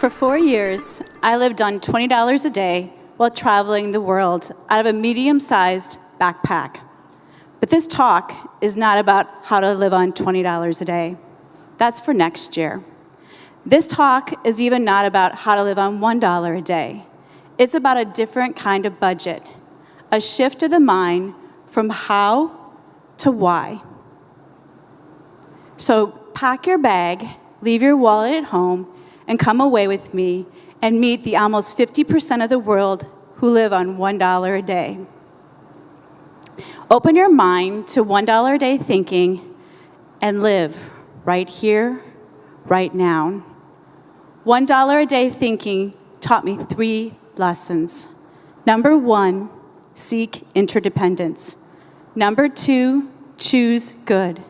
For 4 years, I lived on $20 a day while traveling the world out of a medium-sized backpack. But this talk is not about how to live on $20 a day. That's for next year. This talk is even not about how to live on $1 a day. It's about a different kind of budget, a shift of the mind from how to why. So pack your bag, leave your wallet at home, and come away with me and meet the almost 50% of the world who live on $1 a day. Open your mind to $1 a day thinking and live right here, right now. $1 a day thinking taught me 3 lessons. Number 1, seek interdependence. Number 2, choose good.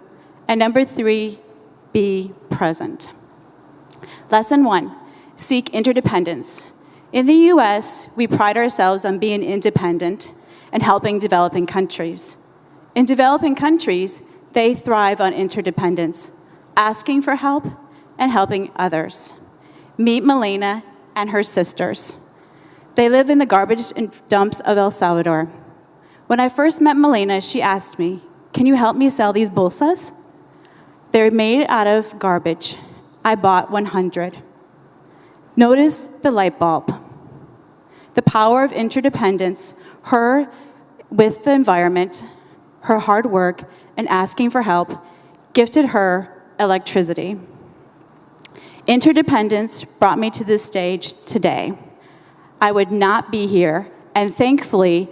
And number 3, be present. Lesson 1, seek interdependence. In the U.S., we pride ourselves on being independent and helping developing countries. In developing countries, they thrive on interdependence, asking for help and helping others. Meet Milena and her sisters. They live in the garbage dumps of El Salvador. When I first met Milena, she asked me, "Can you help me sell these bolsas?" They're made out of garbage. I bought 100. Notice the light bulb. The power of interdependence, her with the environment, her hard work, and asking for help, gifted her electricity. Interdependence brought me to this stage today. I would not be here, and thankfully,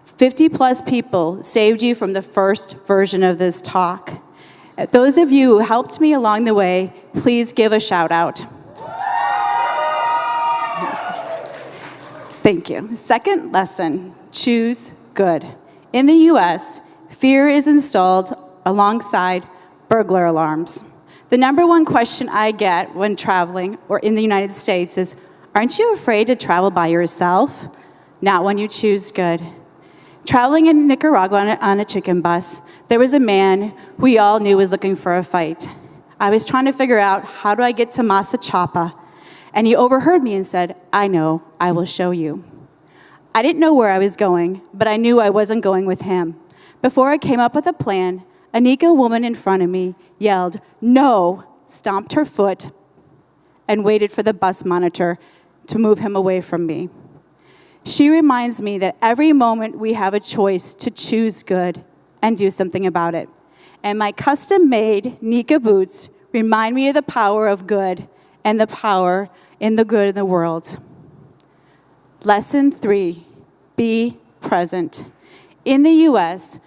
50+ people saved you from the first version of this talk. Those of you who helped me along the way, please give a shout out. Thank you. Second lesson, choose good. In the US, fear is installed alongside burglar alarms. The number one question I get when traveling or in the United States is, aren't you afraid to travel by yourself? Not when you choose good. Traveling in Nicaragua on a chicken bus, there was a man we all knew was looking for a fight. I was trying to figure out, how do I get to Masachapa? And he overheard me and said, I know, I will show you. I didn't know where I was going, but I knew I wasn't going with him. Before I came up with a plan, a Nika woman in front of me yelled, no, stomped her foot, and waited for the bus monitor to move him away from me. She reminds me that every moment we have a choice to choose good and do something about it. And my custom-made Nika boots remind me of the power of good and the power in the good in the world. Lesson 3, be present. In the US,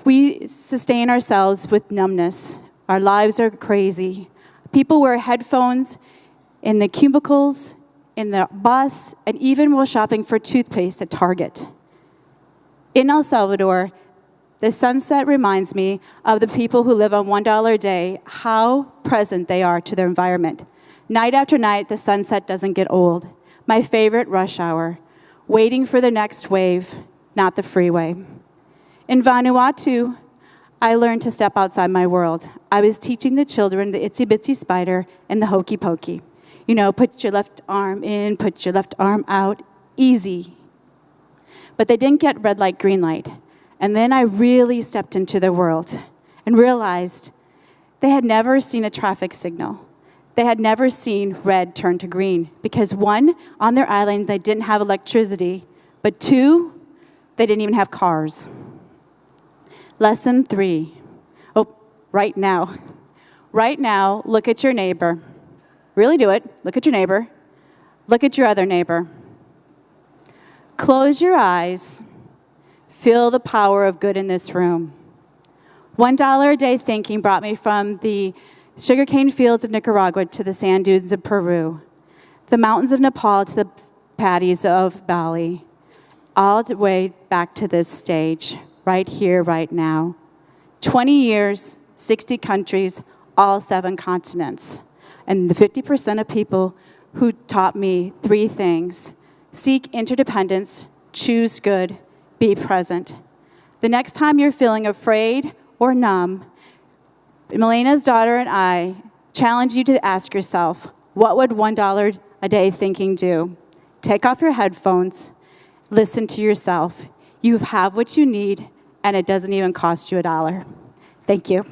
we sustain ourselves with numbness. Our lives are crazy. People wear headphones in the cubicles, in the bus, and even while shopping for toothpaste at Target. In El Salvador, the sunset reminds me of the people who live on $1 a day, how present they are to their environment. Night after night, the sunset doesn't get old. My favorite rush hour, waiting for the next wave, not the freeway. In Vanuatu, I learned to step outside my world. I was teaching the children the itsy bitsy spider and the hokey pokey. You know, put your left arm in, put your left arm out, easy. But they didn't get red light, green light. And then I really stepped into their world and realized they had never seen a traffic signal. They had never seen red turn to green because 1, on their island, they didn't have electricity, but 2, they didn't even have cars. Lesson 3, right now. Right now, look at your neighbor. Really do it. Look at your neighbor. Look at your other neighbor. Close your eyes. Feel the power of good in this room. $1 a day thinking brought me from the sugarcane fields of Nicaragua to the sand dunes of Peru, the mountains of Nepal to the paddies of Bali, all the way back to this stage, right here, right now. 20 years, 60 countries, all 7 continents. And the 50% of people who taught me 3 things: seek interdependence, choose good, be present. The next time you're feeling afraid or numb, Milena's daughter and I challenge you to ask yourself, what would $1 a day thinking due. Take off your headphones. Listen to yourself. You have what you need, and it doesn't even cost you $1. Thank you.